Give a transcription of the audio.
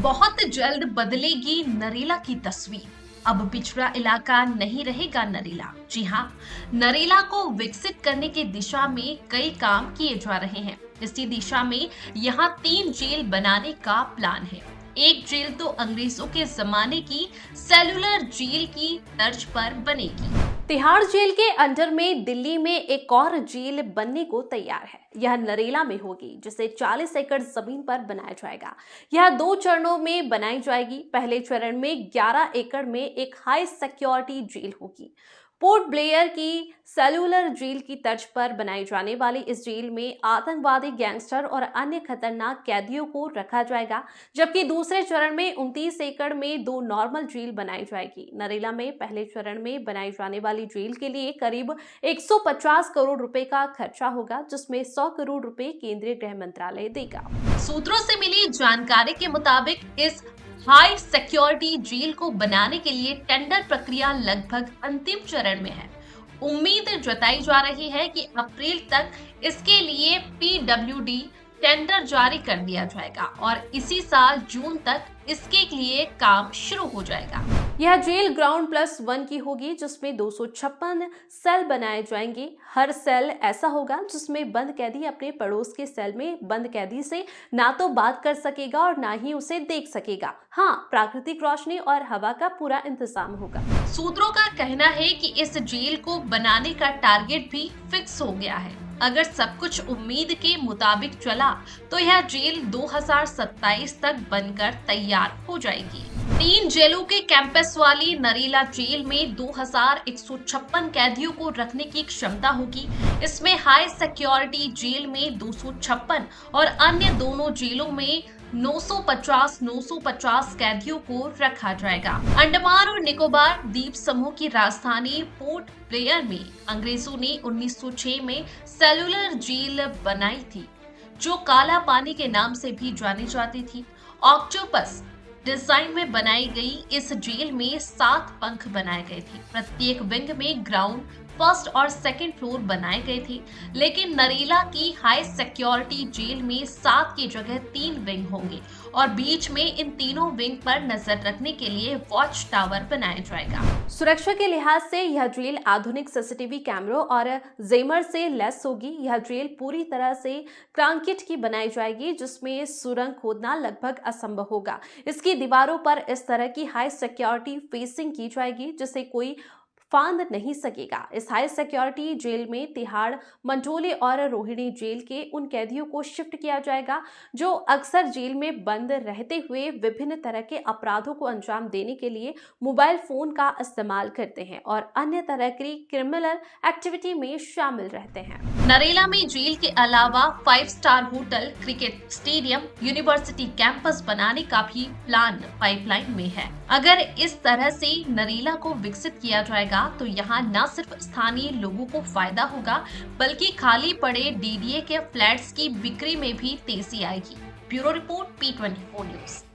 बहुत जल्द बदलेगी नरेला की तस्वीर। अब पिछड़ा इलाका नहीं रहेगा नरेला। जी हाँ, नरेला को विकसित करने की दिशा में कई काम किए जा रहे हैं। इसी दिशा में यहाँ 3 जेल बनाने का प्लान है। एक जेल तो अंग्रेजों के जमाने की सेलुलर जेल की तर्ज पर बनेगी। तिहाड़ जेल के अंडर में दिल्ली में एक और जेल बनने को तैयार है। यह नरेला में होगी, जिसे 40 एकड़ जमीन पर बनाया जाएगा। यह 2 चरणों में बनाई जाएगी। पहले चरण में 11 एकड़ में एक हाई सिक्योरिटी जेल होगी। पोर्ट ब्लेयर की सेलुलर जेल की तर्ज पर बनाई जाने वाली इस जेल में आतंकवादी, गैंगस्टर और अन्य खतरनाक कैदियों को रखा जाएगा, जबकि दूसरे चरण में 29 एकड़ में 2 नॉर्मल जेल बनाई जाएगी। नरेला में पहले चरण में बनाई जाने वाली जेल के लिए करीब 150 करोड़ रुपए का खर्चा होगा, जिसमें 100 करोड़ रुपए केंद्रीय गृह मंत्रालय देगा। सूत्रों से मिली जानकारी के मुताबिक इस हाई सिक्योरिटी जेल को बनाने के लिए टेंडर प्रक्रिया लगभग अंतिम चरण में है। उम्मीद जताई जा रही है कि अप्रैल तक इसके लिए पीडब्ल्यूडी टेंडर जारी कर दिया जाएगा और इसी साल जून तक इसके लिए काम शुरू हो जाएगा। यह जेल ग्राउंड प्लस 1 की होगी, जिसमें 256 सेल बनाए जाएंगे। हर सेल ऐसा होगा जिसमें बंद कैदी अपने पड़ोस के सेल में बंद कैदी से ना तो बात कर सकेगा और ना ही उसे देख सकेगा। हाँ, प्राकृतिक रोशनी और हवा का पूरा इंतजाम होगा। सूत्रों का कहना है कि इस जेल को बनाने का टारगेट भी फिक्स हो गया है। अगर सब कुछ उम्मीद के मुताबिक चला तो यह जेल 2027 तक बनकर तैयार हो जाएगी। 3 जेलों के कैंपस वाली नरेला जेल में 2156 कैदियों को रखने की क्षमता होगी। इसमें हाई सिक्योरिटी जेल में 256 और अन्य दोनों जेलों में 950 कैदियों को रखा जाएगा। अंडमान और निकोबार द्वीप समूह की राजधानी पोर्ट ब्लेयर में अंग्रेजों ने 1906 में सेलुलर जेल बनाई थी, जो काला पानी के नाम से भी जानी जाती थी। ऑक्टोपस डिजाइन में बनाई गई इस जेल में 7 पंख बनाए गए थे। प्रत्येक विंग में ग्राउंड, फर्स्ट और सेकंड फ्लोर बनाए गए थे, लेकिन नरेला की हाई सिक्योरिटी जेल में 7 की जगह 3 विंग होंगे और बीच में इन तीनों विंग पर नजर रखने के लिए वॉच टावर बनाया जाएगा। सुरक्षा के लिहाज से यह जेल आधुनिक सीसीटीवी कैमरों और जेमर से लैस होगी। यह जेल पूरी तरह से कंक्रीट की बनाई जाएगी, जिसमें सुरंग खोदना लगभग असंभव होगा। इसकी दीवारों पर इस तरह की हाई सिक्योरिटी फेसिंग की जाएगी जिसे कोई फांद नहीं सकेगा। इस हाई सिक्योरिटी जेल में तिहाड़, मंडोले और रोहिणी जेल के उन कैदियों को शिफ्ट किया जाएगा जो अक्सर जेल में बंद रहते हुए विभिन्न तरह के अपराधों को अंजाम देने के लिए मोबाइल फोन का इस्तेमाल करते हैं और अन्य तरह की क्रिमिनल एक्टिविटी में शामिल रहते हैं। नरेला में जेल के अलावा 5 star hotel, cricket stadium, university campus बनाने का भी प्लान पाइपलाइन में है। अगर इस तरह से नरेला को विकसित किया जाएगा तो यहाँ न सिर्फ स्थानीय लोगों को फायदा होगा, बल्कि खाली पड़े डीडीए के फ्लैट्स की बिक्री में भी तेजी आएगी। Bureau report, P24 news.